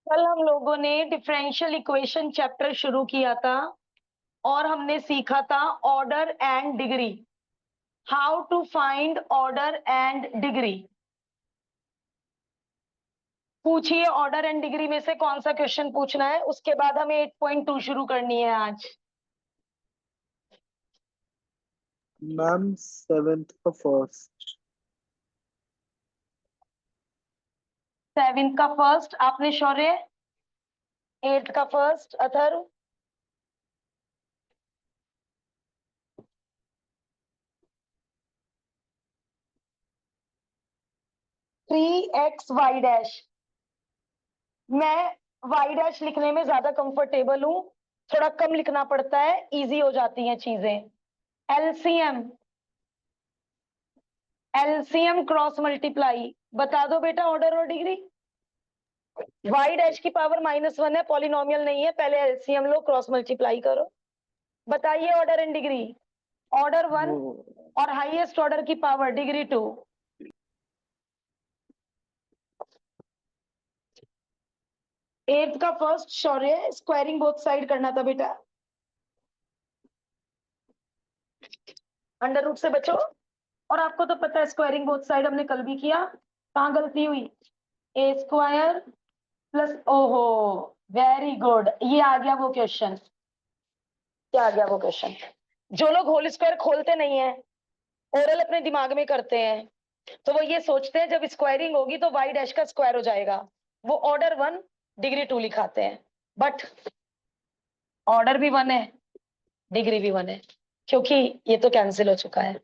कल हम लोगों ने डिफरेंशियल इक्वेशन चैप्टर शुरू किया था और हमने सीखा था order and degree. How to find order and degree. पूछिए ऑर्डर एंड डिग्री में से कौन सा क्वेश्चन पूछना है। उसके बाद हमें 8.2 शुरू करनी है आज। मैम 7th का फर्स्ट। 7 का फर्स्ट आपने शौर्य, 8 का first Atharva, 3x y dash. मैं y डैश लिखने में ज्यादा कंफर्टेबल हूं, थोड़ा कम लिखना पड़ता है, इजी हो जाती हैं चीजें। एलसीएम, एलसीएम क्रॉस मल्टीप्लाई बता दो बेटा, ऑर्डर और डिग्री। वाई डैश की पावर -1 है, पॉलिनोमियल नहीं है, पहले एलसीएम लो, क्रॉस मल्टीप्लाई करो। बताइए ऑर्डर एंड डिग्री। ऑर्डर 1 और हाईएस्ट ऑर्डर की पावर डिग्री 2। एट्थ का फर्स्ट शौर्य, स्क्वायरिंग बोथ साइड करना था बेटा, अंडर रूट से बचो। और आपको तो पता है स्क्वायरिंग बोथ साइड हमने कल भी किया, कहाँ गलती हुई। ए स्क्वायर प्लस, ओहो वेरी गुड, ये आ गया वो क्वेश्चन। क्या आ गया वो क्वेश्चन? जो लोग होल स्क्वायर खोलते नहीं है, ओरल अपने दिमाग में करते हैं, तो वो ये सोचते हैं जब स्क्वायरिंग होगी तो वाई डैश का स्क्वायर हो जाएगा, वो ऑर्डर 1 डिग्री 2 लिखाते हैं। बट ऑर्डर भी 1 है, डिग्री भी 1 है, क्योंकि ये तो कैंसिल हो चुका है।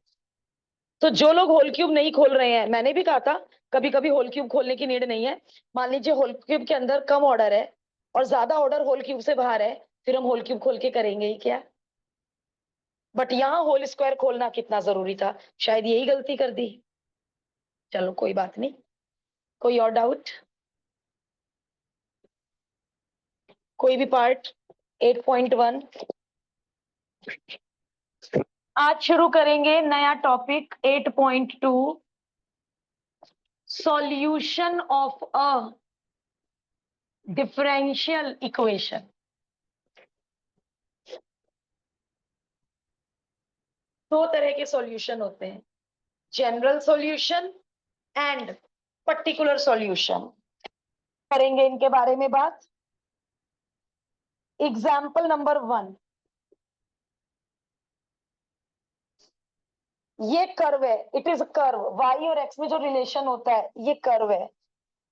तो जो लोग होल क्यूब नहीं खोल रहे हैं, मैंने भी कहा था कभी कभी होल क्यूब खोलने की नीड नहीं है। मान लीजिए होल क्यूब के अंदर कम ऑर्डर है और ज्यादा ऑर्डर होल क्यूब से बाहर है, फिर हम होल क्यूब खोल के करेंगे ही क्या। बट यहाँ होल स्क्वायर खोलना कितना जरूरी था, शायद यही गलती कर दी। चलो कोई बात नहीं। कोई और डाउट? कोई भी पार्ट 8.1। आज शुरू करेंगे नया topic 8.2, solution of a differential equation. दो तरह के सॉल्यूशन होते हैं, general solution and particular solution. करेंगे इनके बारे में बात। एग्जाम्पल नंबर 1, ये कर्व है, इट इज कर्व, वाई और एक्स में जो रिलेशन होता है ये कर्व है।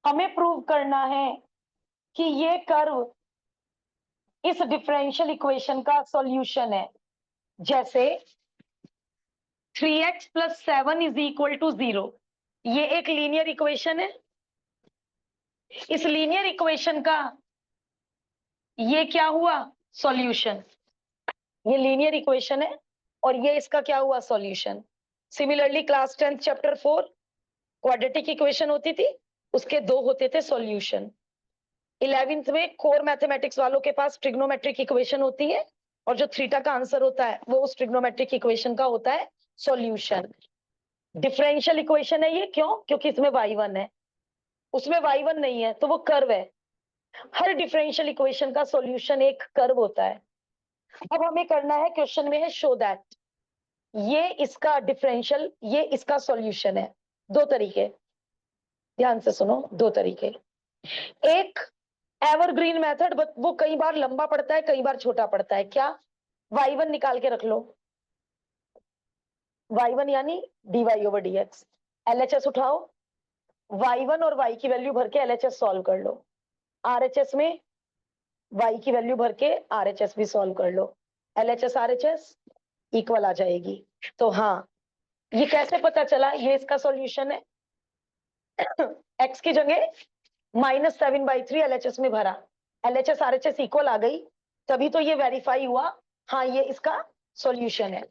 हमें प्रूव करना है कि ये कर्व इस डिफरेंशियल इक्वेशन का सॉल्यूशन है। जैसे 3x + 7 = 0, ये एक लीनियर इक्वेशन है। इस लीनियर इक्वेशन का ये क्या हुआ? सॉल्यूशन। ये लीनियर इक्वेशन है और ये इसका क्या हुआ? Solution. Similarly class 10th chapter 4 quadratic equation होती थी, उसके दो होते थे सॉल्यूशन। 11th में कोर मैथमेटिक्स वालों के पास ट्रिग्नोमेट्रिक इक्वेशन होती है और जो थीटा का आंसर होता है वो उस ट्रिग्नोमेट्रिक इक्वेशन का होता है सॉल्यूशन। डिफरेंशियल इक्वेशन है ये, क्यों? क्योंकि इसमें y1 है, उसमें y1 नहीं है, तो वो कर्व है। हर डिफरेंशियल इक्वेशन का सॉल्यूशन एक कर्व होता है। अब हमें करना है, क्वेश्चन में है शो दैट ये इसका डिफरेंशियल, ये इसका सॉल्यूशन है। दो तरीके, ध्यान से सुनो, दो तरीके। एक एवरग्रीन मेथड, वो कई बार लंबा पड़ता है, कई बार छोटा पड़ता है। क्या? y1 निकाल के रख लो, y1 यानी dy/dx। LHS उठाओ, y1 और y की वैल्यू भर के LHS सॉल्व कर लो। RHS में y की वैल्यू भर के RHS भी सॉल्व कर लो। LHS RHS इक्वल आ जाएगी। तो हाँ, ये कैसे पता चला ये इसका सॉल्यूशन है? x की जगह -7/3 LHS में भरा, LHS RHS इक्वल आ गई, तभी तो ये वेरीफाई हुआ, हाँ ये इसका सॉल्यूशन है।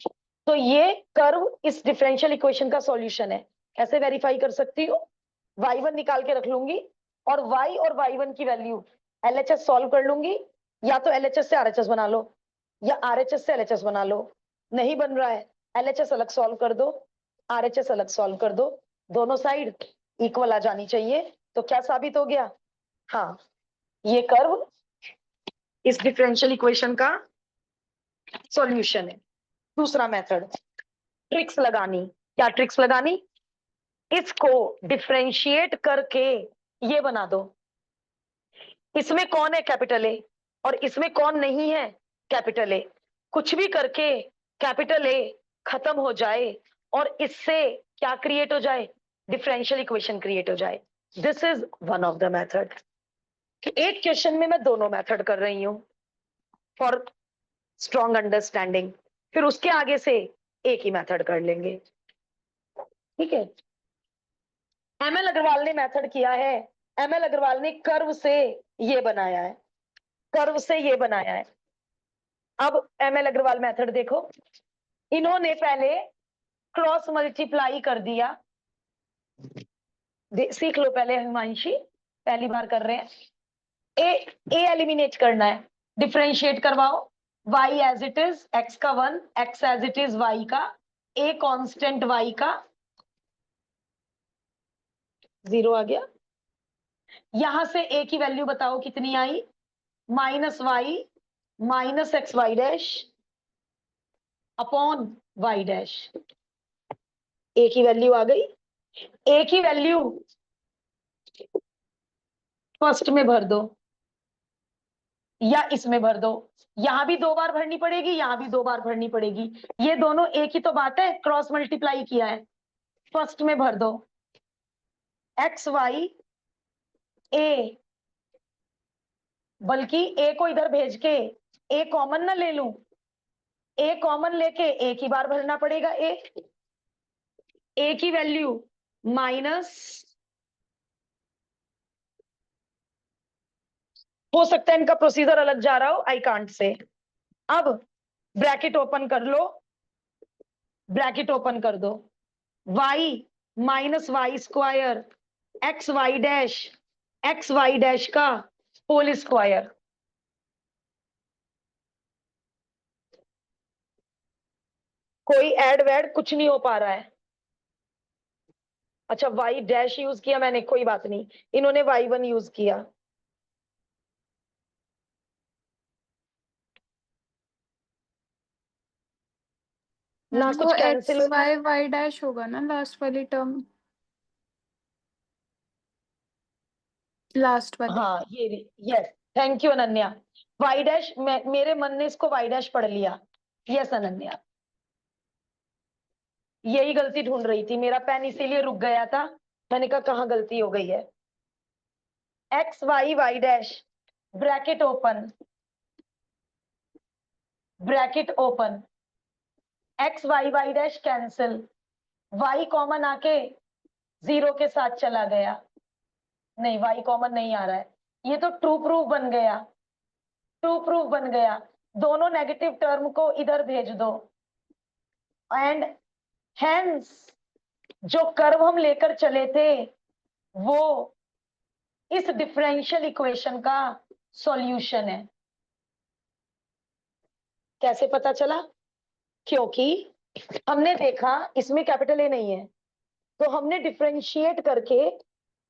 तो ये कर्व इस डिफरेंशियल इक्वेशन का सॉल्यूशन है। कैसे वेरीफाई कर सकती हूँ? y1 निकाल के रख लूंगी और y और y1 की वैल्यू LHS सॉल्व कर लूंगी, या तो LHS से RHS बना लो या RHS से LHS बना लो। नहीं बन रहा है, LHS अलग सॉल्व कर दो, RHS अलग सॉल्व कर दो, दोनों साइड इक्वल आ जानी चाहिए। तो क्या साबित हो गया? हाँ, ये कर्व इस डिफरेंशियल इक्वेशन का सॉल्यूशन है। दूसरा मेथड, ट्रिक्स लगानी। क्या ट्रिक्स लगानी? इसको डिफरेंशिएट करके ये बना दो, इसमें कौन है कैपिटल ए और इसमें कौन नहीं है कैपिटल ए। कुछ भी करके कैपिटल ए खत्म हो जाए और इससे क्या क्रिएट हो जाए, डिफरेंशियल इक्वेशन क्रिएट हो जाए। This is one of the method. एक क्वेश्चन में मैं दोनों मेथड कर रही हूं फॉर स्ट्रॉन्ग अंडरस्टैंडिंग, फिर उसके आगे से एक ही मेथड कर लेंगे। ठीक है। एमएल अग्रवाल ने मेथड किया है, एमएल अग्रवाल ने कर्व से ये बनाया है, कर्व से ये बनाया है। अब एमएल अग्रवाल मेथड देखो, इन्होंने पहले क्रॉस मल्टीप्लाई कर दिया। सीख लो पहले हिमांशी, पहली बार कर रहे हैं। ए एलिमिनेट करना है, डिफरेंशिएट करवाओ। y as it is, x का 1, x as it is y का, a कांस्टेंट y का 0 आ गया। यहां से a की वैल्यू बताओ कितनी आई, -y minus x y dash upon y dash. a की वैल्यू आ गई। a की वैल्यू फर्स्ट में भर दो या इसमें भर दो, यहां भी 2 बार भरनी पड़ेगी, यहां भी 2 बार भरनी पड़ेगी। ये दोनों एक ही तो बात है, क्रॉस मल्टीप्लाई किया है। फर्स्ट में भर दो एक्स वाई ए, बल्कि ए को इधर भेज के ए कॉमन ना ले लूं, ए कॉमन लेके एक ही बार भरना पड़ेगा। ए की वैल्यू माइनस, हो सकता है इनका प्रोसीजर अलग जा रहा हो, आई कांट से। अब ब्रैकेट ओपन कर लो, ब्रैकेट ओपन कर दो, y minus y square x y dash का होल स्क्वायर। कोई ऐड वैड कुछ नहीं हो पा रहा है। अच्छा वाई डैश यूज किया मैंने, कोई बात नहीं, इन्होंने y1 यूज किया। ना मैम कुछ तो x cancel, y y dash होगा ना लास्ट वाली टर्म, लास्ट वाली। हाँ ये yes, thank you Ananya. Y dash, मेरे मन ने इसको वाई डैश पढ़ लिया। यस अनन्या, यही गलती ढूंढ रही थी, मेरा पेन इसीलिए रुक गया था, मैंने कहा कहाँ गलती हो गई है। X y y dash, bracket open, bracket open, x y dash cancel, y common आके 0 के साथ चला गया। नहीं वाई कॉमन नहीं आ रहा है, ये तो ट्रू प्रूफ बन गया, ट्रू प्रूफ बन गया। दोनों नेगेटिव टर्म को इधर भेज दो एंड हेंस जो कर्व हम लेकर चले थे वो इस डिफरेंशियल इक्वेशन का सॉल्यूशन है। कैसे पता चला? क्योंकि हमने देखा इसमें कैपिटल ए नहीं है, तो हमने डिफरेंशिएट करके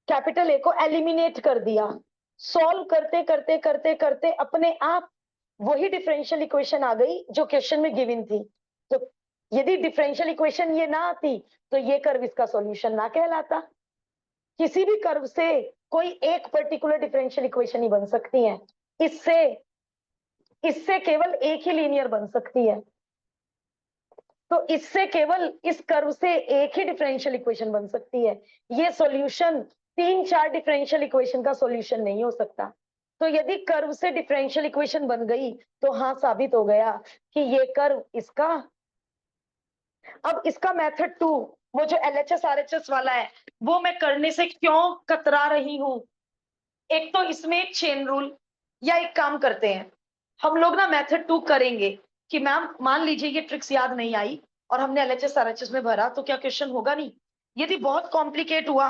कैपिटल ए को एलिमिनेट कर दिया। सॉल्व करते करते करते करते अपने आप वही डिफरेंशियल इक्वेशन आ गई जो क्वेश्चन में गिवन थी। तो यदि डिफरेंशियल इक्वेशन ये ना आती तो ये कर्व इसका सॉल्यूशन ना कहलाता। किसी भी कर्व से कोई एक पर्टिकुलर डिफरेंशियल इक्वेशन ही बन सकती है, इससे इससे केवल एक ही लीनियर बन सकती है। तो इससे केवल इस कर्व से एक ही डिफरेंशियल इक्वेशन बन सकती है। ये सॉल्यूशन 3-4 डिफरेंशियल इक्वेशन का सॉल्यूशन नहीं हो सकता। तो यदि कर्व से डिफरेंशियल इक्वेशन बन गई तो हाँ साबित हो गया कि ये कर्व इसका। अब इसका मेथड 2, वो जो LHS RHS वाला है, वो मैं करने से क्यों कतरा रही हूं? एक तो इसमें एक चेन रूल, या एक काम करते हैं हम लोग ना मेथड 2 करेंगे कि मैम मान लीजिए ये ट्रिक्स याद नहीं आई और हमने LHS RHS में भरा तो क्या क्वेश्चन होगा नहीं? यदि बहुत कॉम्प्लिकेट हुआ,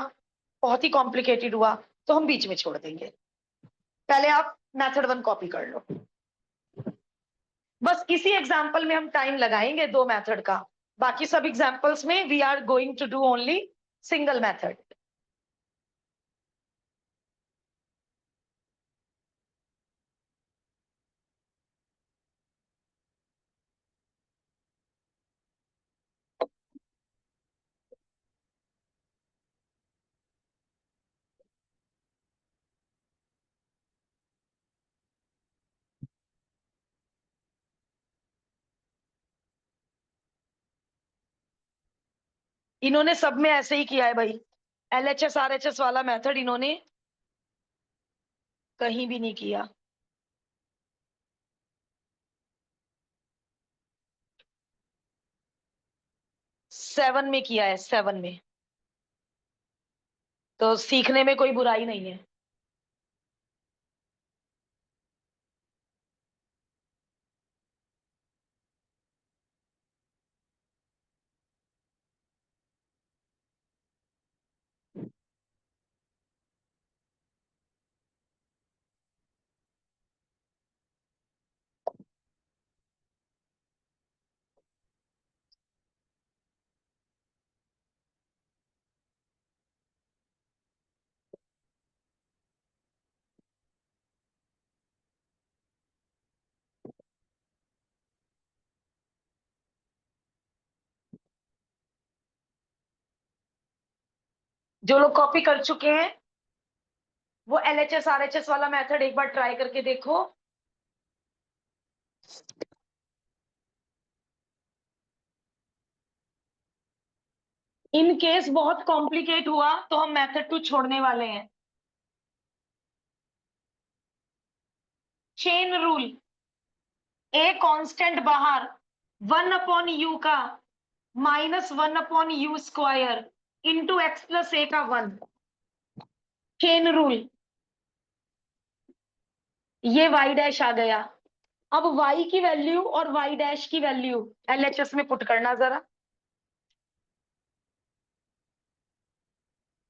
बहुत ही कॉम्प्लिकेटेड हुआ तो हम बीच में छोड़ देंगे। पहले आप मेथड 1 कॉपी कर लो। बस इसी एग्जाम्पल में हम टाइम लगाएंगे 2 मेथड का, बाकी सब एग्जाम्पल्स में we are going to do only single method. इन्होंने सब में ऐसे ही किया है भाई, LHS RHS वाला मेथड इन्होंने कहीं भी नहीं किया। सेवन में किया है, 7 में। तो सीखने में कोई बुराई नहीं है। जो लोग कॉपी कर चुके हैं वो LHS RHS वाला मेथड एक बार ट्राई करके देखो। इन केस बहुत कॉम्प्लिकेट हुआ तो हम मेथड 2 छोड़ने वाले हैं। चेन रूल, ए कांस्टेंट बाहर 1/u का -1/u² इंटू एक्स प्लस ए का 1। चेन रूल, ये y डैश आ गया। अब y की वैल्यू और y डैश की वैल्यू LHS में पुट करना जरा,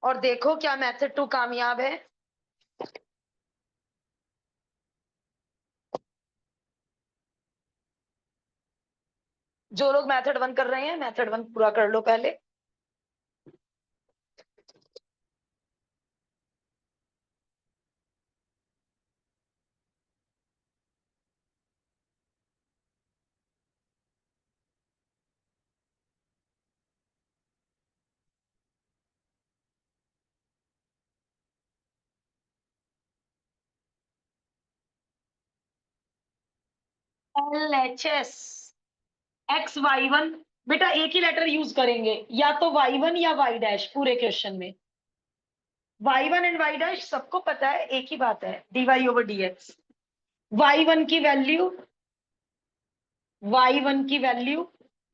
और देखो क्या मेथड 2 कामयाब है। जो लोग मेथड 1 कर रहे हैं मेथड 1 पूरा कर लो पहले। LHS XY1, बेटा एक ही लेटर यूज करेंगे, या तो Y1 या Y डैश पूरे क्वेश्चन में। Y1 एंड Y डैश सबको पता है, एक ही बात है, dy/dx। Y1 की वैल्यू, Y1 की वैल्यू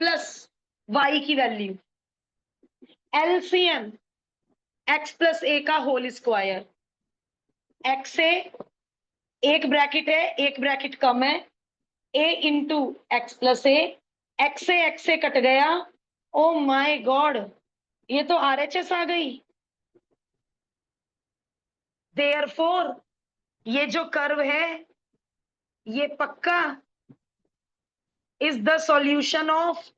प्लस Y की वैल्यू, LCM x प्लस ए का होल स्क्वायर। x ए एक ब्रैकेट है, एक ब्रैकेट कम है, a into x plus A, x से कट गया। ओ माय गॉड, ये तो RHS आ गई। देयरफॉर ये जो कर्व है ये पक्का इज द सॉल्यूशन ऑफ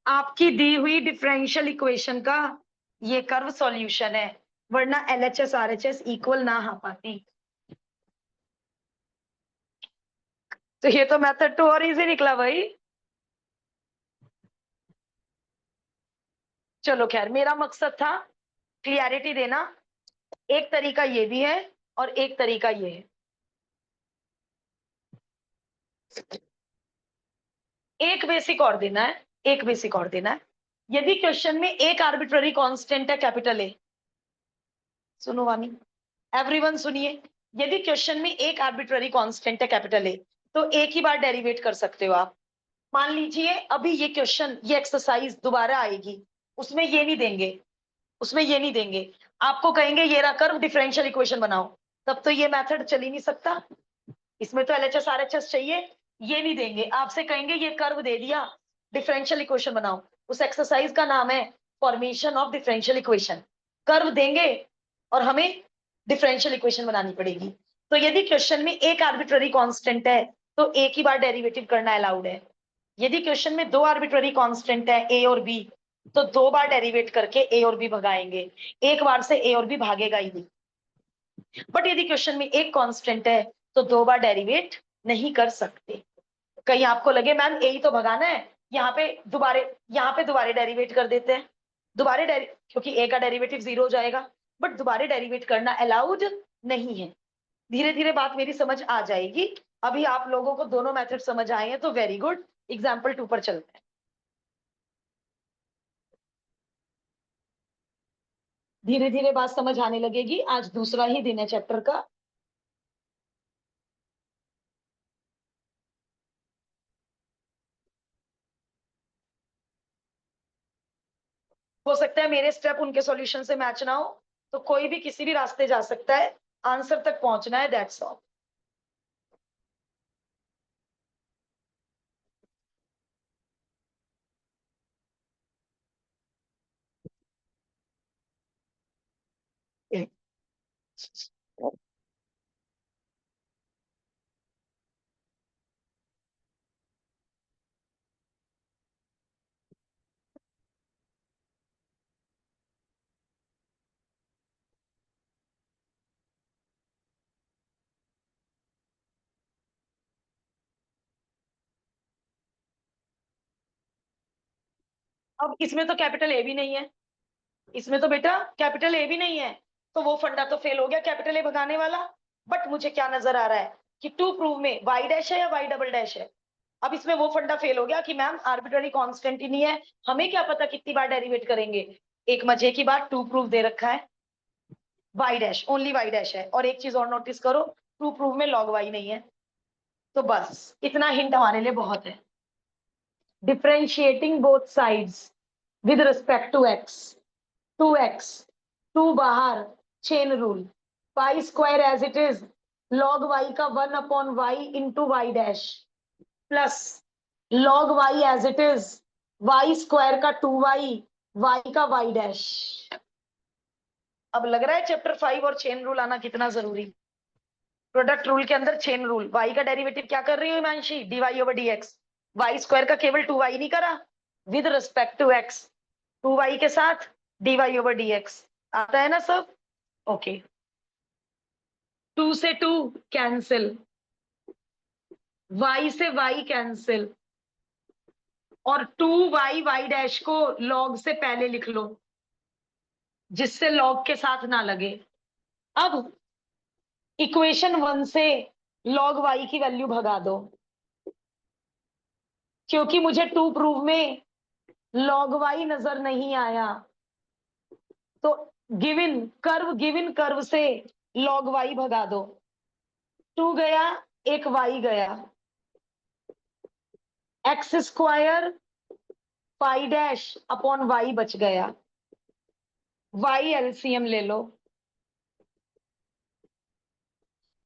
आपकी दी हुई डिफरेंशियल इक्वेशन का ये कर्व सॉल्यूशन है, वरना LHS RHS इक्वल ना आ पाती। तो ये तो मेथड 2 और इजी निकला भाई। चलो खैर, मेरा मकसद था क्लियरिटी देना। एक तरीका ये भी है और एक तरीका ये है। एक बेसिक और देना है, एक बेसिक और देना है। यदि क्वेश्चन में एक आर्बिट्ररी कांस्टेंट है कैपिटल ए, सुनो वानी, एवरीवन सुनिए, यदि क्वेश्चन में एक आर्बिट्ररी कांस्टेंट है कैपिटल ए, तो एक ही बार डेरिवेट कर सकते हो आप। मान लीजिए अभी ये क्वेश्चन, ये एक्सरसाइज दोबारा आएगी, उसमें ये नहीं देंगे, उसमें ये नहीं देंगे, आपको कहेंगे ये रहा कर्व, डिफरेंशियल इक्वेशन बनाओ, तब तो ये मेथड चल ही नहीं सकता, इसमें तो LHS RHS चाहिए। ये नहीं देंगे, आपसे कहेंगे ये कर्व दे दिया, डिफरेंशियल इक्वेशन बनाओ। उस एक्सरसाइज का नाम है formation of differential equation. Curve देंगे और हमें डिफरेंशियल इक्वेशन बनानी पड़ेगी। तो यदि क्वेश्चन में एक आर्बिट्ररी कांस्टेंट है तो एक ही बार डेरिवेटिव करना अलाउड है। यदि क्वेश्चन में दो आर्बिट्ररी कांस्टेंट है A और B, तो 2 बार डेरिवेट करके A और B भगाएंगे, एक बार से A और B भागेगा ही नहीं। बट यदि क्वेश्चन में एक कांस्टेंट है तो 2 बार डेरिवेट नहीं कर सकते। कहीं आपको लगे मैम ए ही तो भगाना है, यहाँ पे दोबारे डेरिवेट कर देते हैं, क्योंकि ए का डेरिवेटिव 0 हो जाएगा, बट दोबारे डेरिवेट करना अलाउड नहीं है। धीरे धीरे बात मेरी समझ आ जाएगी। अभी आप लोगों को दोनों मेथड समझ आए हैं तो वेरी गुड। एग्जाम्पल 2 पर चलते हैं। धीरे धीरे बात समझ आने लगेगी। आज दूसरा ही दिन है चैप्टर का। हो सकता है मेरे स्टेप उनके सॉल्यूशन से मैच ना हो, तो कोई भी किसी भी रास्ते जा सकता है, आंसर तक पहुंचना है, दैट्स ऑल। अब इसमें तो कैपिटल ए भी नहीं है, इसमें तो बेटा कैपिटल ए भी नहीं है, तो वो फंडा तो फेल हो गया कैपिटल ए भगाने वाला। बट मुझे क्या नजर आ रहा है कि टू प्रूव में वाई डैश है या वाई डबल डैश है। अब इसमें वो फंडा फेल हो गया कि मैम आर्बिट्ररी कांस्टेंट ही नहीं है, हमें क्या पता कितनी बार डेरिवेट करेंगे। एक मजे की बात, टू प्रूव दे रखा है, y dash only y dash है। और एक चीज और नोटिस करो, टू प्रूव में लॉग वाई नहीं है। तो बस इतना हिंट हमारे लिए बहुत है। Differentiating both sides with respect to x, 2x, 2 बाहर, chain rule, pi square as it is, log y का 1 upon y into y dash, plus log y as it is, y square का 2y, Y का Y dash. अब लग रहा है chapter 5 और chain rule आना कितना जरूरी। प्रोडक्ट रूल के अंदर चेन रूल, वाई का डेरिवेटिव क्या कर रही हो Himanshi, dy over dx, y square का केवल 2y नहीं करा, with respect to x, 2y के साथ dy ओवर dx। आता है ना सब? ओके। 2 से 2 कैंसिल, y से y कैंसिल, और 2y y डैश को log से पहले लिख लो, जिससे log के साथ ना लगे। अब इक्वेशन 1 से log y की वैल्यू भगा दो, क्योंकि मुझे 2 प्रूव में log y नजर नहीं आया, तो गिवन कर्व से log y भगा दो। 2 गया, एक y गया, x square pi dash upon y बच गया, वाई एलसीएम ले लो,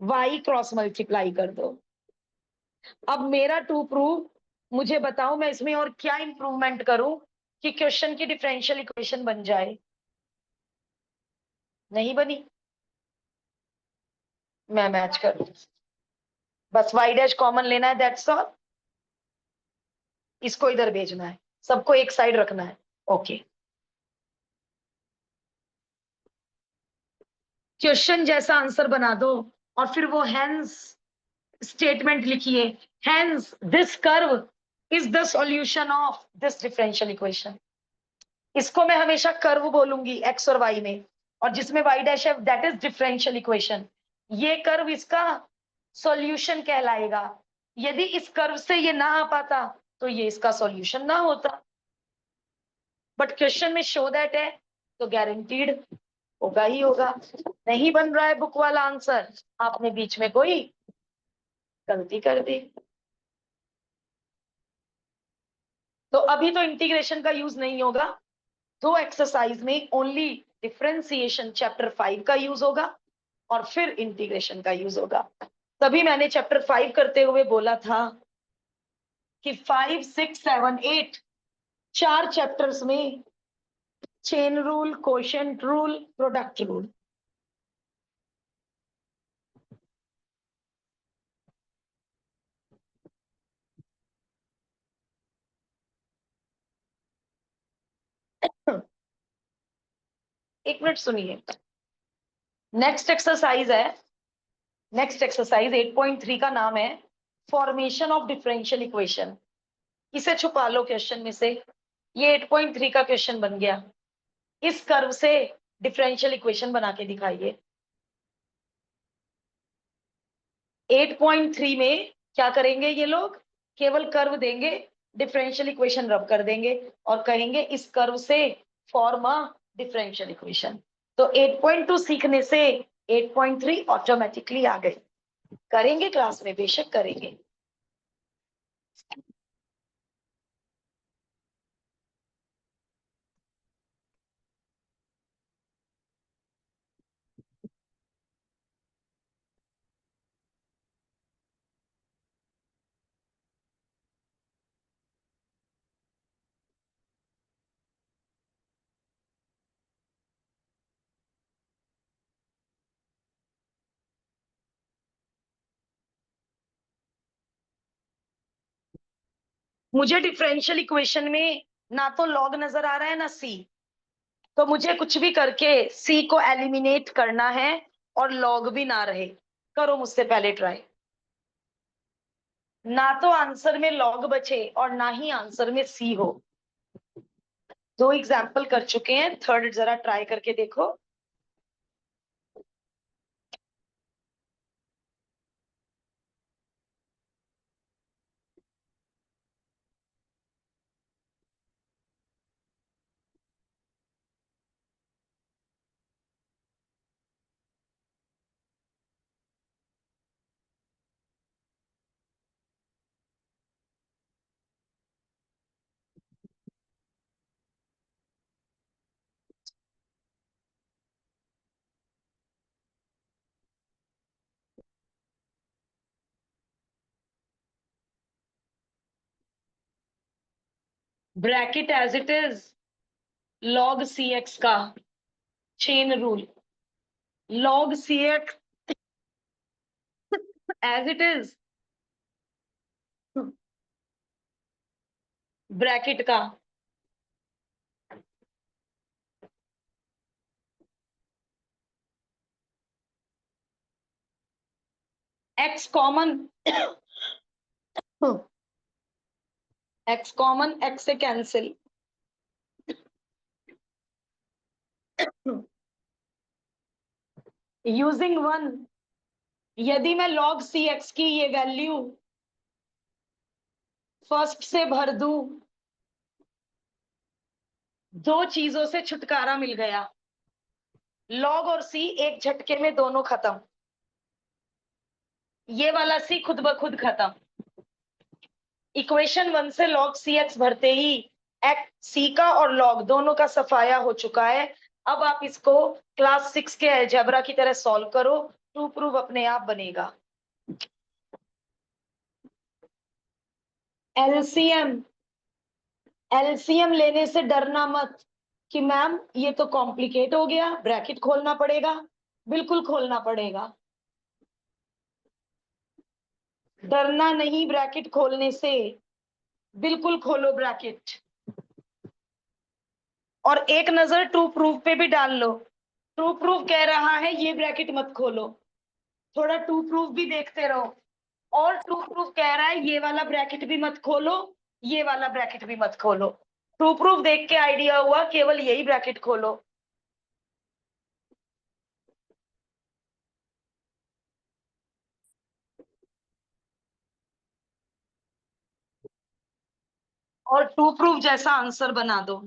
वाई क्रॉस मल्टीप्लाई कर दो। अब मेरा टू प्रूव, मुझे बताओ मैं इसमें और क्या इंप्रूवमेंट करूं कि क्वेश्चन की डिफरेंशियल इक्वेशन बन जाए। नहीं बनी, मैं मैच कर दूं, बस वाई डैश कॉमन लेना है, दैट्स ऑल। इसको इधर भेजना है, सबको एक साइड रखना है। ओके, क्वेश्चन जैसा आंसर बना दो और फिर वो हेंस स्टेटमेंट लिखिए, hence this curve is the solution of this differential equation. इसको मैं हमेशा कर्व बोलूंगी एक्स और वाई में, और जिसमें वाई डैश है दैट इज डिफरेंशियल इक्वेशन। ये कर्व इसका सॉल्यूशन कहलाएगा। यदि इस कर्व से ये ना आ पाता तो ये इसका सॉल्यूशन ना होता। बट क्वेश्चन में शो दैट है, तो गारंटीड होगा ही होगा। नहीं बन रहा है बुक वाला आंसर, आपने बीच में कोई गलती कर दी। तो अभी तो इंटीग्रेशन का यूज नहीं होगा, दो एक्सरसाइज में ओनली डिफरेंशिएशन चैप्टर 5 का यूज होगा और फिर इंटीग्रेशन का यूज होगा। तभी मैंने चैप्टर 5 करते हुए बोला था कि 5, 6, 7, 8 चार चैप्टर्स में chain rule, quotient rule, product rule, एक मिनट सुनिए। नेक्स्ट एक्सरसाइज है, नेक्स्ट एक्सरसाइज 8.3 का नाम है फॉर्मेशन ऑफ डिफरेंशियल इक्वेशन। इसे छुपा लो क्वेश्चन में से, ये 8.3 का क्वेश्चन बन गया। इस कर्व से डिफरेंशियल इक्वेशन बना के दिखाइए। 8.3 में क्या करेंगे ये लोग, केवल कर्व देंगे, डिफरेंशियल इक्वेशन रब कर देंगे और कहेंगे इस कर्व से फॉर्म अ डिफरेंशियल इक्वेशन। तो 8.2 सीखने से 8.3 ऑटोमेटिकली आ गई। करेंगे क्लास में, बेशक करेंगे। मुझे डिफरेंशियल इक्वेशन में ना तो लॉग नजर आ रहा है ना सी, तो मुझे कुछ भी करके सी को एलिमिनेट करना है और लॉग भी ना रहे। करो मुझसे पहले ट्राई। ना तो आंसर में लॉग बचे और ना ही आंसर में सी हो। 2 एग्जाम्पल कर चुके हैं, थर्ड जरा ट्राई करके देखो। Bracket as it is, log c x का chain rule, log c x as it is bracket का x common, x common, x से कैंसिल, यूजिंग वन। यदि मैं log सी एक्स की ये वैल्यू फर्स्ट से भर दूं, 2 चीजों से छुटकारा मिल गया। log और सी एक झटके में दोनों खत्म। ये वाला सी खुद ब खुद खत्म। इक्वेशन 1 से log सी एक्स भरते ही एक्स सी का और log दोनों का सफाया हो चुका है। अब आप इसको क्लास 6 के अलजेब्रा की तरह सॉल्व करो, टू प्रूव अपने आप बनेगा। एलसीएम, एलसीएम लेने से डरना मत कि मैम ये तो कॉम्प्लिकेट हो गया, ब्रैकेट खोलना पड़ेगा। बिल्कुल खोलना पड़ेगा, डरना नहीं ब्रैकेट खोलने से, बिल्कुल खोलो ब्रैकेट। और एक नजर टू प्रूफ पे भी डाल लो। टू प्रूफ कह रहा है ये ब्रैकेट मत खोलो, थोड़ा टू प्रूफ भी देखते रहो। और टू प्रूफ कह रहा है ये वाला ब्रैकेट भी मत खोलो, ये वाला ब्रैकेट भी मत खोलो। टू प्रूफ देख के आइडिया हुआ केवल यही ब्रैकेट खोलो। और टू प्रूफ जैसा आंसर बना दो।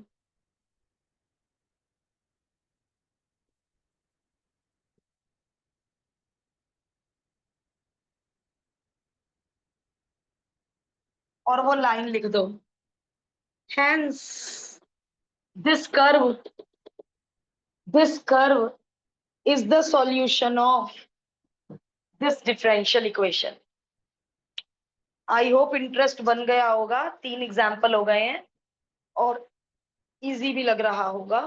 और वो लाइन लिख दो, hence this curve, this curve is the solution of this differential equation. I hope interest बन गया होगा। 3 एग्जाम्पल हो गए हैं और इजी भी लग रहा होगा।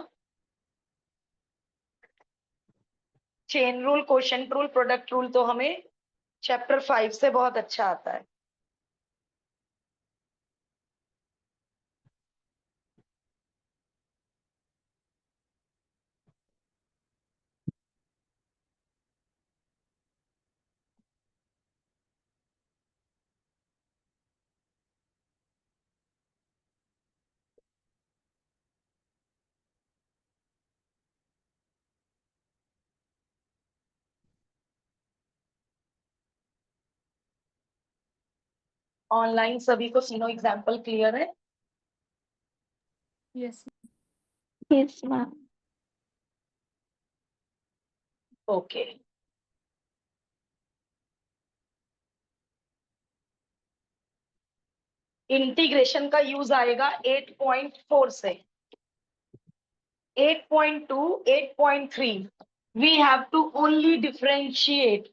Chain rule, quotient rule, product rule तो हमें चैप्टर 5 से बहुत अच्छा आता है। ऑनलाइन सभी को तीनों एग्जाम्पल क्लियर है? Yes. Yes, ma'am. Okay, integration का यूज आएगा 8.4 से 8.2, 8.3 we have to only differentiate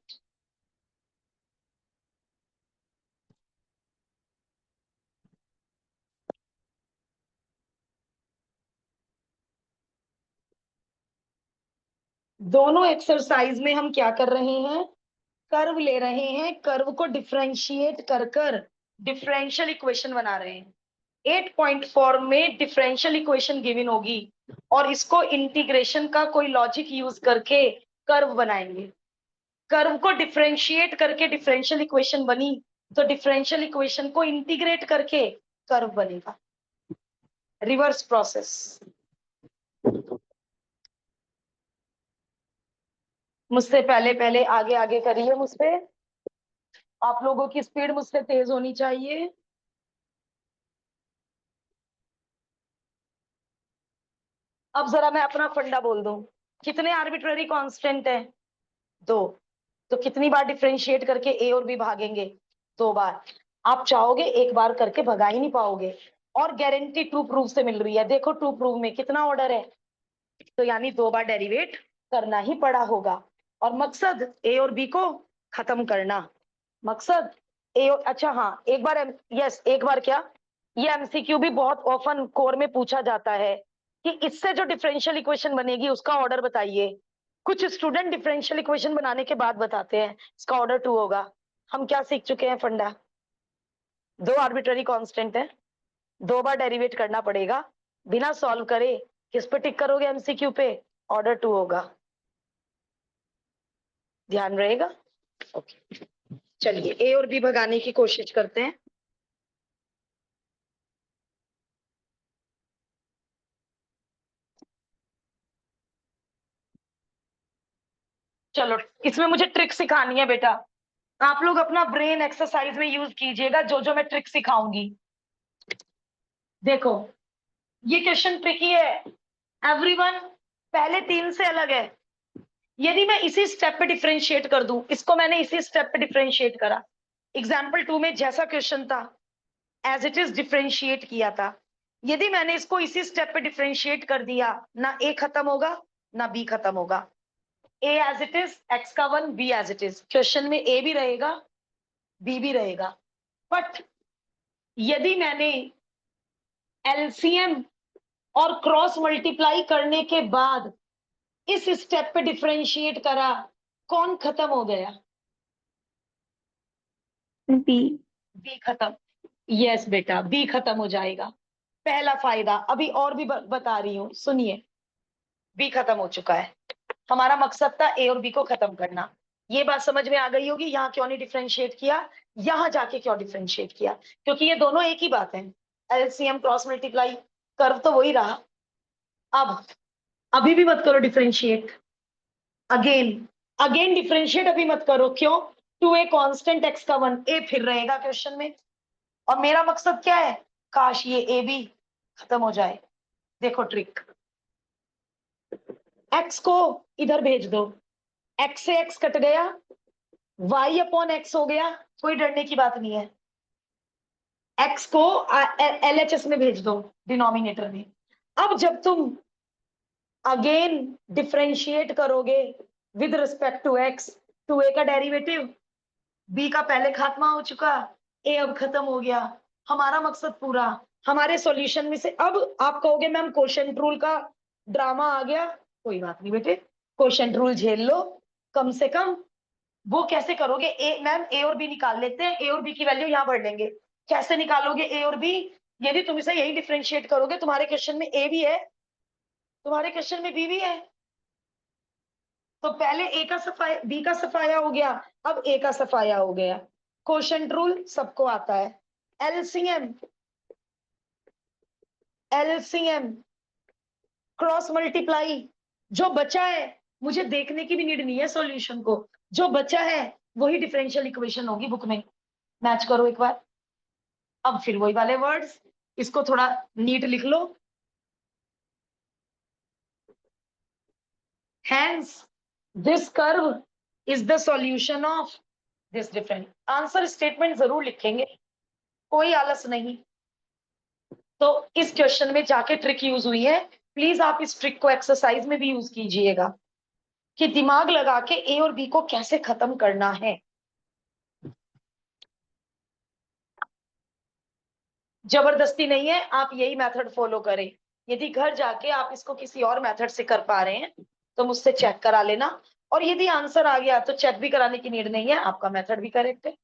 दोनों एक्सरसाइज में हम क्या कर रहे हैं, कर्व ले रहे हैं, कर्व को डिफरेंशिएट कर कर डिफरेंशियल इक्वेशन बना रहे हैं। 8.4 में डिफरेंशियल इक्वेशन गिवन होगी और इसको इंटीग्रेशन का कोई लॉजिक यूज करके कर्व बनाएंगे। कर्व को डिफरेंशिएट करके डिफरेंशियल इक्वेशन बनी तो डिफरेंशियल इक्वेशन को इंटीग्रेट करके कर्व बनेगा। Reverse process. मुझसे पहले पहले आगे आगे करिए, मुझसे आप लोगों की स्पीड मुझसे तेज होनी चाहिए। अब जरा मैं अपना फंडा बोल दूं, कितने आर्बिट्ररी कांस्टेंट है, 2, तो कितनी बार डिफरेंशिएट करके ए और बी भागेंगे, 2 बार। आप चाहोगे एक बार करके भगा ही नहीं पाओगे, और गारंटी ट्रू प्रूफ से मिल रही है। देखो ट्रू प्रूफ में कितना ऑर्डर है, तो यानी 2 बार डेरिवेट करना ही पड़ा होगा। और मकसद ए और बी को खत्म करना, मकसद ए। अच्छा हाँ, एक बार यस, एक बार क्या, ये एमसीक्यू भी बहुत ऑफन कोर में पूछा जाता है कि इससे जो डिफरेंशियल इक्वेशन बनेगी उसका ऑर्डर बताइए। कुछ स्टूडेंट डिफरेंशियल इक्वेशन बनाने के बाद बताते हैं इसका ऑर्डर 2 होगा। हम क्या सीख चुके हैं फंडा, 2 आर्बिट्ररी कांस्टेंट है, 2 बार डेरिवेट करना पड़ेगा, बिना सॉल्व करे किस पे टिक करोगे एमसीक्यू पे, ऑर्डर 2 होगा। ध्यान रहेगा। ओके, चलिए ए और बी भगाने की कोशिश करते हैं। चलो, इसमें मुझे ट्रिक सिखानी है बेटा, आप लोग अपना ब्रेन एक्सरसाइज में यूज कीजिएगा जो जो मैं ट्रिक सिखाऊंगी। देखो, ये क्वेश्चन ट्रिकी है एवरीवन, पहले 3 से अलग है। यदि मैं इसी स्टेप पे डिफरेंशिएट कर दूं, इसको मैंने इसी स्टेप पे डिफरेंशिएट करा, एग्जाम्पल 2 में जैसा क्वेश्चन था एज इट इज डिफरेंशिएट किया था, यदि मैंने इसको इसी स्टेप पे डिफरेंशिएट कर दिया, ना ए खत्म होगा ना बी खत्म होगा। A as it is, x का 1, b as it is, question में ए भी रहेगा बी भी रहेगा। बट यदि मैंने एलसीएम और क्रॉस मल्टीप्लाई करने के बाद इस स्टेप पे डिफरेंशिएट करा, कौन खत्म हो गया, बी। बी खत्म। यस बेटा, बी खत्म हो जाएगा। पहला फायदा अभी और भी बता रही हूं, सुनिए, बी खत्म हो चुका है। हमारा मकसद था ए और बी को खत्म करना। ये बात समझ में आ गई होगी, यहाँ क्यों नहीं डिफरेंशिएट किया, यहाँ जाके क्यों डिफरेंशिएट किया, क्योंकि ये दोनों एक ही बात है, एलसीएम क्रॉस मल्टीप्लाई, कर्व तो वही रहा। अब अभी भी मत करो डिफरेंशिएट, अगेन अगेन डिफरेंशिएट अभी मत करो, क्यों, 2a कांस्टेंट x का 1, a फिर रहेगा क्वेश्चन में, और मेरा मकसद क्या है, काश ये a भी खत्म हो जाए। देखो ट्रिक, x को इधर भेज दो, x से x कट गया, y अपॉन x हो गया, कोई डरने की बात नहीं है। x को LHS में भेज दो, डिनोमिनेटर में। अब जब तुम अगेन डिफरेंशिएट करोगे with respect to x, 2a का डेरिवेटिव, b का पहले खात्मा हो चुका, a अब खत्म हो गया, हमारा मकसद पूरा। हमारे सॉल्यूशन में से अब आप कहोगे मैम कोशेंट रूल का ड्रामा आ गया, कोई बात नहीं बेटे, कोशेंट रूल झेल लो, कम से कम। वो कैसे करोगे, ए मैम ए और बी निकाल लेते हैं, ए और बी की वैल्यू यहाँ भर लेंगे। कैसे निकालोगे ए और बी, यदि तुम इसे यही डिफरेंशिएट करोगे, तुम्हारे क्वेश्चन में ए भी है, तुम्हारे क्वेश्चन में बी भी है, तो पहले ए का सफाया, बी का सफाया हो गया, अब ए का सफाया हो गया। कोशेंट रूल सबको आता है। एलसीएम, एलसीएम क्रॉस मल्टीप्लाई, जो बचा है, मुझे देखने की भी नीड नहीं है सॉल्यूशन को, जो बचा है वही डिफरेंशियल इक्वेशन होगी बुक में, मैच करो एक बार। अब फिर वही वाले वर्ड्स, इसको थोड़ा नीट लिख लो, hence this curve is the solution of this different. Answer statement जरूर लिखेंगे, कोई आलस नहीं। तो इस क्वेश्चन में जाके ट्रिक यूज हुई है, प्लीज आप इस ट्रिक को एक्सरसाइज में भी यूज कीजिएगा कि दिमाग लगा के ए और बी को कैसे खत्म करना है। जबरदस्ती नहीं है, आप यही मेथड फॉलो करें। यदि घर जाके आप इसको किसी और मेथड से कर पा रहे हैं तो मुझसे चेक करा लेना, और यदि आंसर आ गया तो चेक भी कराने की नीड नहीं है, आपका मेथड भी करेक्ट है।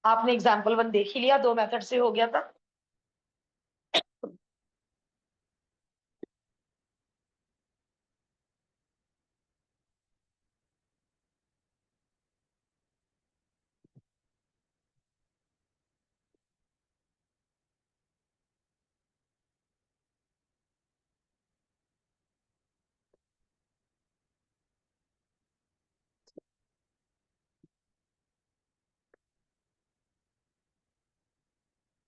आपने एग्जाम्पल 1 देख ही लिया, 2 मेथड से हो गया था।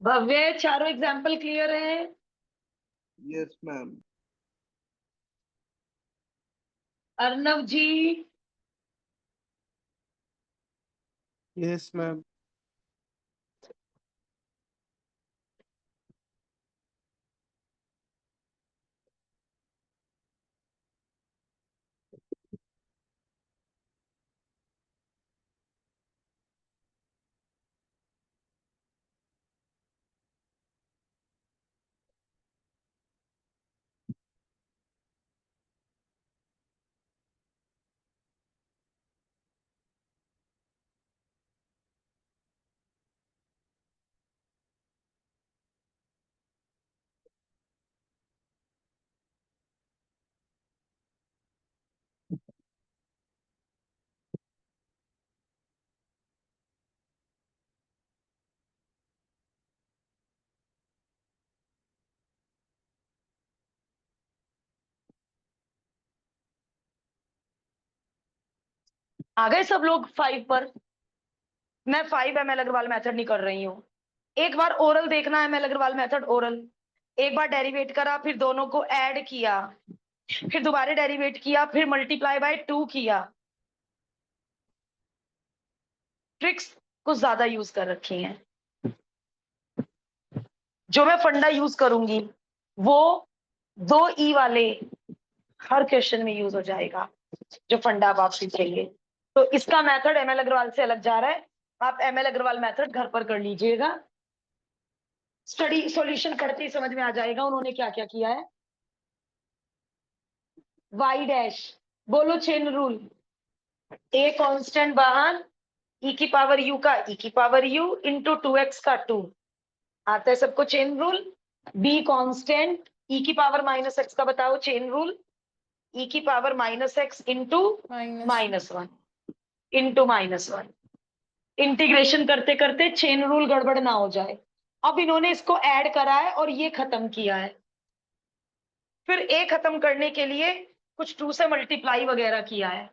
भव्य, चारों एग्जाम्पल क्लियर है? Yes, ma'am. अर्नव जी? Yes, ma'am. आ गए सब लोग 5 पर? मैं 5 ML अग्रवाल मेथड नहीं कर रही हूँ। एक बार ओरल देखना, ML अग्रवाल मेथड ओरल। एक बार डेरिवेट करा, फिर दोनों को ऐड किया, फिर दोबारा डेरिवेट किया, फिर मल्टीप्लाई बाय 2 किया। ट्रिक्स कुछ ज्यादा यूज कर रखी हैं। जो मैं फंडा यूज करूंगी वो 2E वाले हर क्वेश्चन में यूज हो जाएगा, जो फंडा आप सीखेंगे। तो इसका मेथड ML अग्रवाल से अलग जा रहा है, आप ML अग्रवाल मेथड घर पर कर लीजिएगा। स्टडी सॉल्यूशन पढ़ते ही समझ में आ जाएगा उन्होंने क्या क्या किया है। वाई डैश, बोलो चेन रूल। ए कांस्टेंट बाहर, ई की पावर यू का ई की पावर यू इंटू 2x का 2 आता है सबको चेन रूल। बी कांस्टेंट, ई की पावर -x का बताओ चेन रूल, ई की power -x into -1 into -1। Integration करते करते चेन रूल गड़बड़ ना हो जाए। अब इन्होंने इसको ऐड करा है और ये खत्म किया है, फिर ए खत्म करने के लिए कुछ 2 से मल्टीप्लाई वगैरह किया है।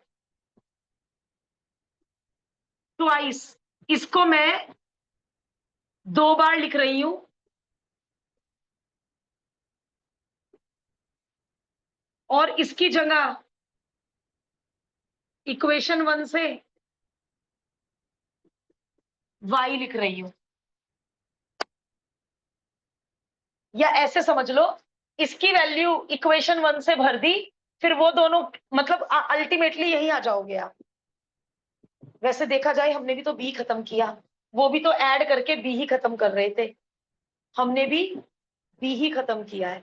ट्वाइस, इसको मैं 2 बार लिख रही हूं, और इसकी जगह इक्वेशन 1 से y लिख रही हूं। या ऐसे समझ लो, इसकी वैल्यू इक्वेशन 1 से भर दी, फिर वो दोनों, मतलब अल्टीमेटली यही आ जाओगे आप। वैसे देखा जाए हमने भी तो b खत्म किया, वो भी तो ऐड करके b ही खत्म कर रहे थे, हमने भी b ही खत्म किया है,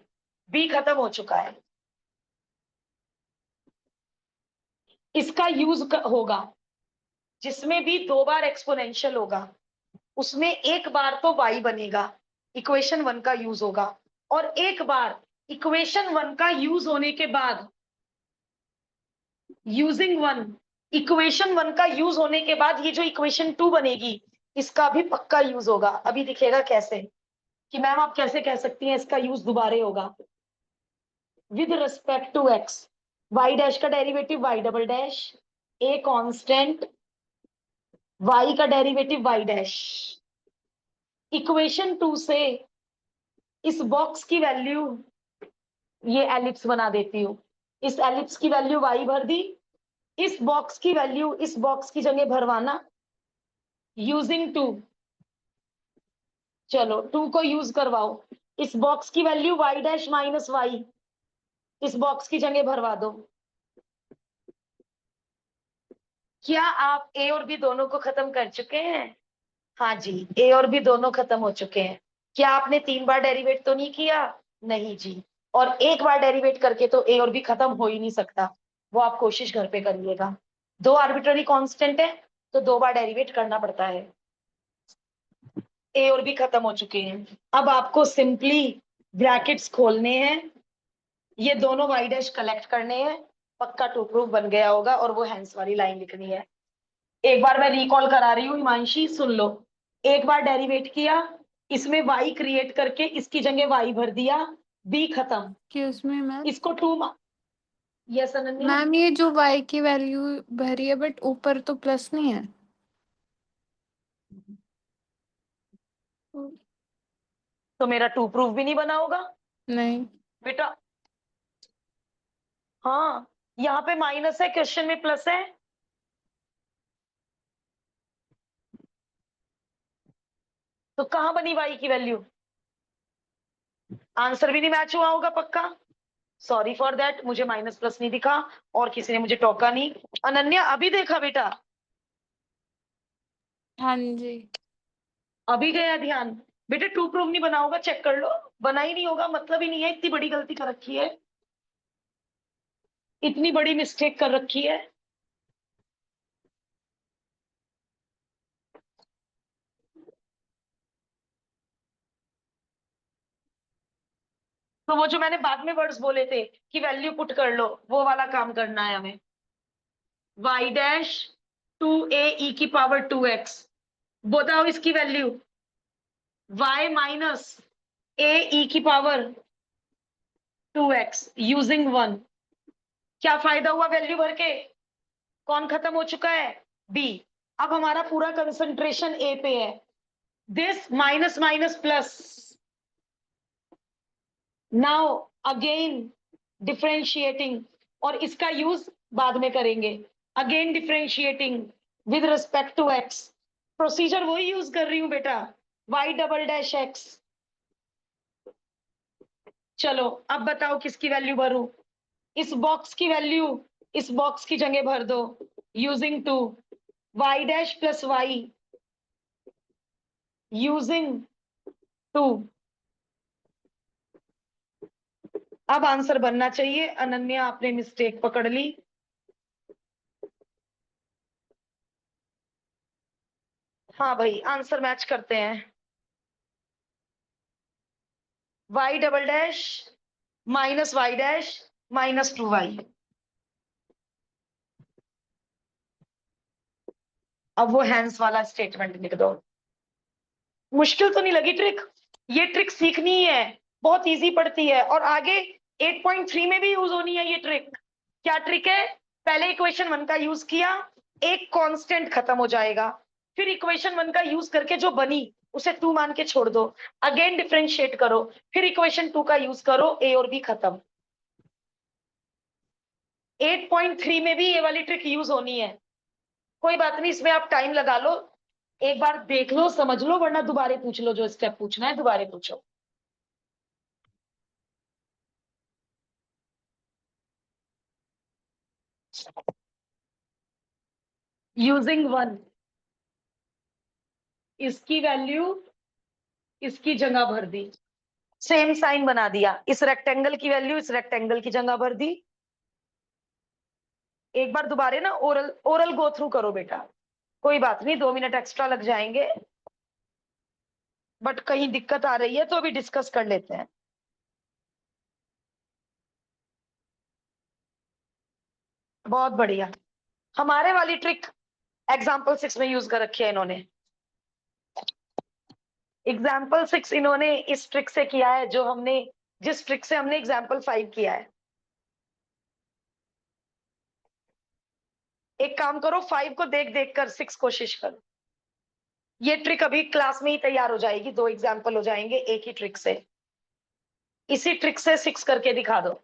b खत्म हो चुका है। इसका यूज होगा जिसमें भी 2 बार एक्सपोनेंशियल होगा, उसमें एक बार तो y बनेगा, इक्वेशन 1 का यूज होगा, और एक बार इक्वेशन 1 का यूज होने के बाद, यूजिंग 1, इक्वेशन 1 का यूज होने के बाद ये जो इक्वेशन 2 बनेगी इसका भी पक्का यूज होगा। अभी दिखेगा कैसे, कि मैम आप कैसे कह सकती हैं इसका यूज दोबारा होगा। With respect to x, y dash का derivative y double dash, a constant, y का डेरिवेटिव y डैश। इक्वेशन 2 से इस बॉक्स की वैल्यू, ये एलिप्स बना देती हूँ, इस एलिप्स की वैल्यू y भर दी, इस बॉक्स की वैल्यू इस बॉक्स की जगह भरवाना यूजिंग 2। चलो 2 को यूज करवाओ, इस बॉक्स की value y dash minus y इस बॉक्स की जगह भरवा दो। क्या आप a और b दोनों को खत्म कर चुके हैं? हाँ जी, a और b दोनों खत्म हो चुके हैं। क्या आपने 3 बार डेरिवेट तो नहीं किया? नहीं जी। और एक बार डेरिवेट करके तो a और b खत्म हो ही नहीं सकता, वो आप कोशिश घर पे करिएगा। 2 आर्बिट्ररी कांस्टेंट है तो 2 बार डेरिवेट करना पड़ता है। a और b खत्म हो चुके हैं। अब आपको सिंपली ब्रैकेट्स खोलने हैं, ये दोनों y डैश कलेक्ट करने हैं, पक्का टू प्रूफ बन गया होगा, और वो हैंस वाली लाइन लिखनी है। एक बार मैं रिकॉल करा रही हूँ हिमांशी, सुन लो। एक बार डेरिवेट किया, इसमें y क्रिएट करके इसकी जगह y भर दिया, b खत्म। Excuse me ma'am. इसको 2 यस अनन्या। मैम ये जो y की वैल्यू भरी है बट ऊपर तो प्लस नहीं है। तो मेरा टू प्रूफ भी नहीं बना होगा नहीं। बेटा। हाँ, यहाँ पे माइनस है, क्वेश्चन में प्लस है। तो कहां बनी y की वैल्यू? आंसर भी नहीं मैच हुआ होगा पक्का। सॉरी फॉर दैट, मुझे माइनस प्लस नहीं दिखा और किसी ने मुझे टोका नहीं। अनन्या अभी देखा बेटा? हाँ जी। अभी गया ध्यान? बेटे टू प्रूफ नहीं बना होगा, चेक कर लो। बना ही नहीं होगा, मतलब ही नहीं है, इतनी बड़ी गलती कर रखी है, इतनी बड़ी मिस्टेक कर रखी है। तो वो जो मैंने बाद में वर्ड्स बोले थे कि वैल्यू पुट कर लो, वो वाला काम करना है हमें। y डैश 2a e की पावर 2x, बताओ इसकी value y minus a e की पावर 2x यूजिंग 1। क्या फायदा हुआ वैल्यू भर के? कौन खत्म हो चुका है? b। अब हमारा पूरा कंसंट्रेशन a पे है। This minus minus plus, now again differentiating, और इसका यूज बाद में करेंगे। Again differentiating with respect to x, procedure वही यूज कर रही हूं बेटा, y डबल डैश x। चलो अब बताओ किसकी वैल्यू भरूं? इस बॉक्स की वैल्यू इस बॉक्स की जगह भर दो using 2, y dash plus y using 2। अब आंसर बनना चाहिए। अनन्या आपने मिस्टेक पकड़ ली। हाँ भाई, आंसर मैच करते हैं। y double dash minus y dash minus 2y। अब वो हैंस वाला स्टेटमेंट लिख दो। मुश्किल तो नहीं लगी ट्रिक? ये ट्रिक सीखनी ही है, बहुत इजी पड़ती है, और आगे 8.3 में भी यूज होनी है ये ट्रिक। क्या ट्रिक है? पहले इक्वेशन 1 का यूज किया, एक कांस्टेंट खत्म हो जाएगा, फिर इक्वेशन 1 का यूज करके जो बनी उसे 2 मान के छोड़ दो, अगेन डिफरेंशिएट करो, फिर इक्वेशन 2 का यूज करो, ए और बी खत्म। 8.3 में भी ये वाली ट्रिक यूज होनी है। कोई बात नहीं, इसमें आप टाइम लगा लो, एक बार देख लो समझ लो, वरना दोबारा पूछ लो, जो स्टेप पूछना है दोबारा पूछो। यूजिंग 1, इसकी वैल्यू इसकी जगह भर दी, सेम साइन बना दिया, इस रेक्टेंगल की वैल्यू इस रेक्टेंगल की जगह भर दी। एक बार दोबारा ना ओरल ओरल गो थ्रू करो बेटा, कोई बात नहीं, 2 मिनट एक्स्ट्रा लग जाएंगे, बट कहीं दिक्कत आ रही है तो अभी डिस्कस कर लेते हैं। बहुत बढ़िया। हमारे वाली ट्रिक एग्जाम्पल 6 में यूज कर रखी है इन्होंने। एग्जाम्पल 6 इन्होंने इस ट्रिक से किया है, जो हमने जिस ट्रिक से हमने एग्जाम्पल 5 किया है। एक काम करो, 5 को देख देख कर 6 कोशिश करो। ये ट्रिक अभी क्लास में ही तैयार हो जाएगी, 2 एग्जाम्पल हो जाएंगे एक ही ट्रिक से। इसी ट्रिक से 6 करके दिखा दो।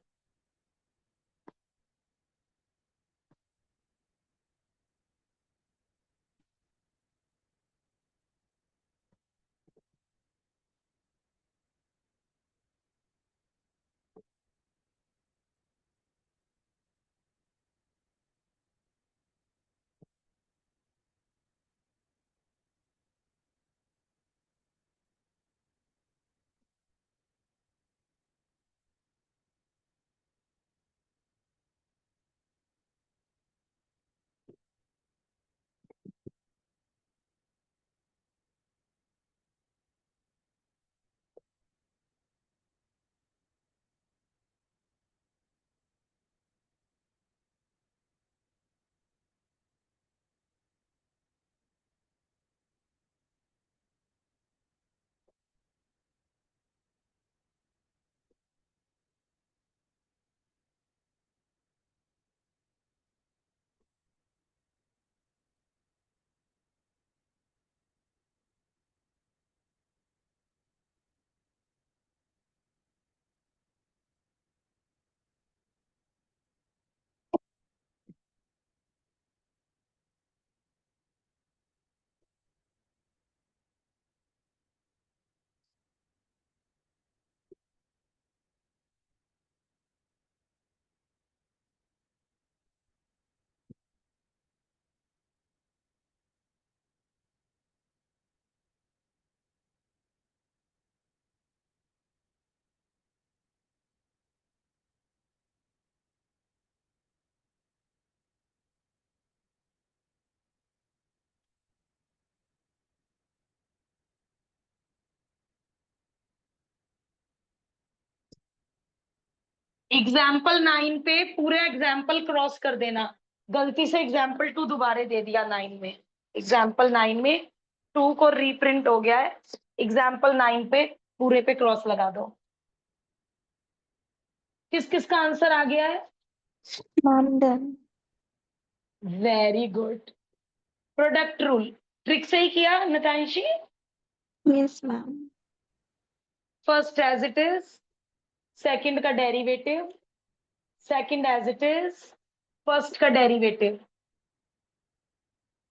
एग्जाम्पल 9 पे पूरे एग्जाम्पल क्रॉस कर देना, गलती से एग्जाम्पल 2 दोबारा दे दिया 9 में, एग्जाम्पल 9 में 2 को रीप्रिंट हो गया है, एग्जाम्पल 9 पे पूरे पे क्रॉस लगा दो। किस किस का आंसर आ गया है? Ma'am done. Very good. Product rule trick से ही किया Natanshi. Yes ma'am. First as it is, second का derivative, second as it is, first का डेरिवेटिव,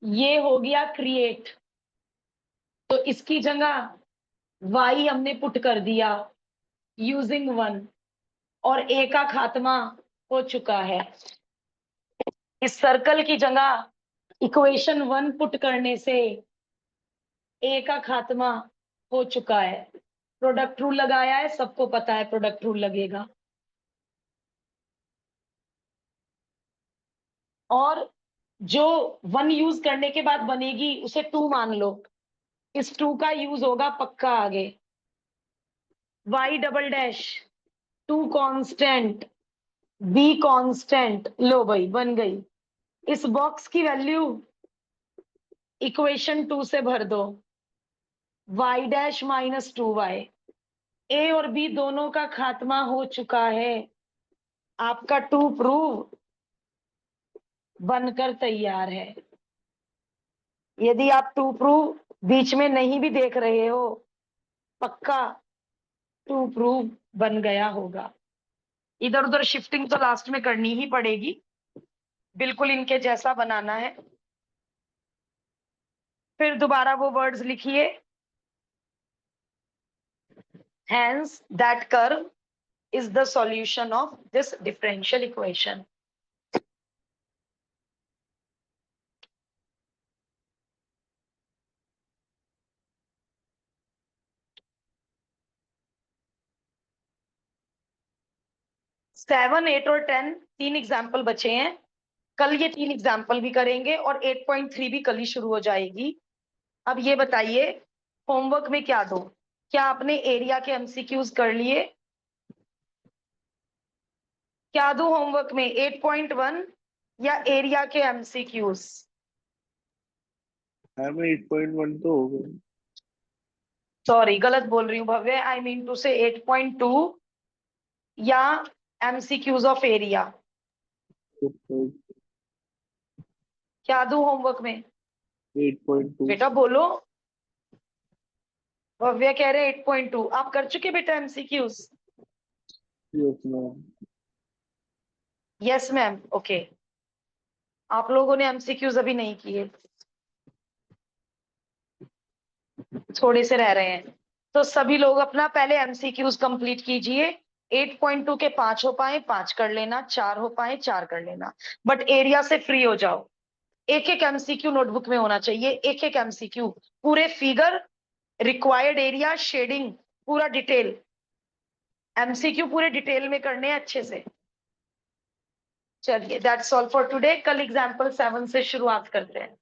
ये हो गया क्रिएट। तो इसकी जगह y हमने पुट कर दिया यूजिंग 1 और a का खात्मा हो चुका है। इस सर्कल की जगह इक्वेशन 1 पुट करने से a का खात्मा हो चुका है। प्रोडक्ट रूल लगाया है, सबको पता है प्रोडक्ट रूल लगेगा। और जो 1 यूज करने के बाद बनेगी उसे 2 मान लो, इस 2 का यूज होगा पक्का आगे। y double dash 2 constant b constant, लो भाई बन गई। इस बॉक्स की वैल्यू इक्वेशन 2 से भर दो, y dash minus 2y, a और b दोनों का खात्मा हो चुका है। आपका 2 प्रूव बनकर तैयार है। यदि आप 2 प्रूव बीच में नहीं भी देख रहे हो, पक्का 2 प्रूव बन गया होगा। इधर उधर शिफ्टिंग तो लास्ट में करनी ही पड़ेगी, बिल्कुल इनके जैसा बनाना है। फिर दोबारा वो वर्ड्स लिखिए, hence that curve is the solution of this differential equation. Seven, 8 और 10 तीन एग्जाम्पल बचे हैं। कल ये 3 एग्जाम्पल भी करेंगे और 8.3 भी कल ही शुरू हो जाएगी। अब ये बताइए होमवर्क में क्या दो? क्या आपने एरिया के एमसीक्यूज कर लिए? क्या दो होमवर्क में 8.1 या एरिया के एमसीक्यूज? मैम 8.1 तो हो गए। सॉरी गलत बोल रही हूँ भव्य, आई मीन टू से 8.2 या एमसीक्यूज ऑफ एरिया। क्या दूं होमवर्क में? 8.2। बेटा बोलो। भव्य कह रहे 8.2। आप कर चुके बेटा MCQs? Yes ma'am. Yes ma'am, okay. आप लोगों ने एमसीक्यूज अभी नहीं किए, थोड़े से रह रहे हैं, तो सभी लोग अपना पहले एमसीक्यूज कंप्लीट कीजिए। 8.2 के 5 हो पाए 5 कर लेना, 4 हो पाए 4 कर लेना, बट एरिया से फ्री हो जाओ। एक एक एमसीक्यू नोटबुक में होना चाहिए, एक एक एमसीक्यू, पूरे फिगर, रिक्वायर्ड एरिया, शेडिंग, पूरा डिटेल। एमसीक्यू पूरे डिटेल में करने हैं अच्छे से। चलिए दैट्स ऑल फॉर टुडे। कल एग्जाम्पल 7 से शुरुआत करते हैं।